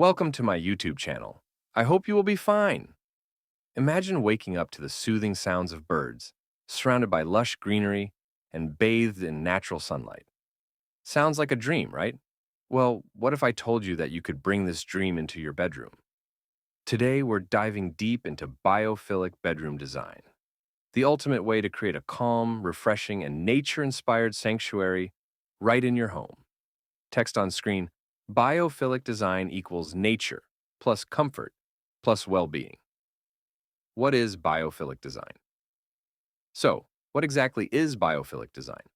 Welcome to my YouTube channel. I hope you will be fine. Imagine waking up to the soothing sounds of birds, surrounded by lush greenery and bathed in natural sunlight. Sounds like a dream, right? Well, what if I told you that you could bring this dream into your bedroom? Today, we're diving deep into biophilic bedroom design, the ultimate way to create a calm, refreshing, and nature-inspired sanctuary right in your home. Text on screen: biophilic design equals nature plus comfort plus well-being. What is biophilic design? So, what exactly is biophilic design?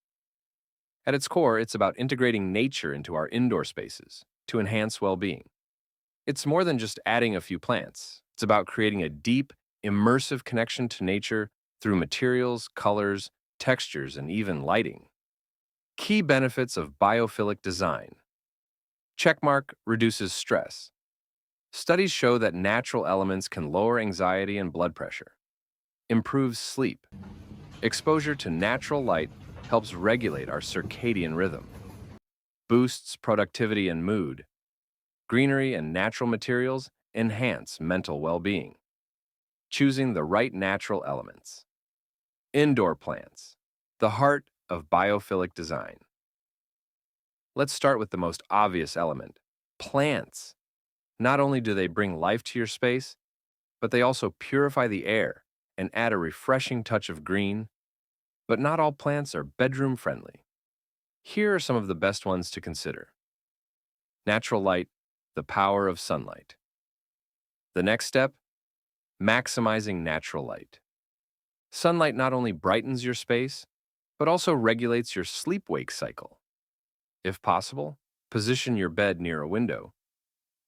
At its core, it's about integrating nature into our indoor spaces to enhance well-being. It's more than just adding a few plants. It's about creating a deep, immersive connection to nature through materials, colors, textures, and even lighting. Key benefits of biophilic design. Checkmark: reduces stress. Studies show that natural elements can lower anxiety and blood pressure. Improves sleep. Exposure to natural light helps regulate our circadian rhythm. Boosts productivity and mood. Greenery and natural materials enhance mental well-being. Choosing the right natural elements. Indoor plants, the heart of biophilic design. Let's start with the most obvious element: plants. Not only do they bring life to your space, but they also purify the air and add a refreshing touch of green. But not all plants are bedroom friendly. Here are some of the best ones to consider. Natural light, the power of sunlight. The next step: maximizing natural light. Sunlight not only brightens your space, but also regulates your sleep-wake cycle. If possible, position your bed near a window.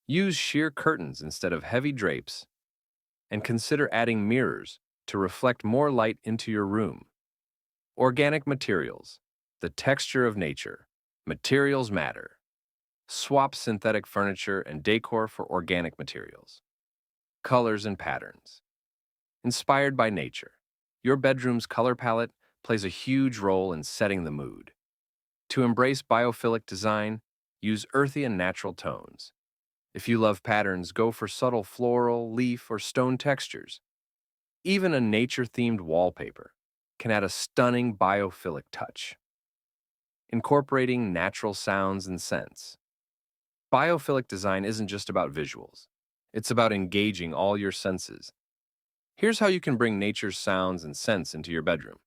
Use sheer curtains instead of heavy drapes, and consider adding mirrors to reflect more light into your room. Organic materials, the texture of nature. Materials matter. Swap synthetic furniture and decor for organic materials. Colors and patterns. Inspired by nature, your bedroom's color palette plays a huge role in setting the mood. To embrace biophilic design, use earthy and natural tones. If you love patterns, go for subtle floral, leaf, or stone textures. Even a nature-themed wallpaper can add a stunning biophilic touch. Incorporating natural sounds and scents. Biophilic design isn't just about visuals. It's about engaging all your senses. Here's how you can bring nature's sounds and scents into your bedroom.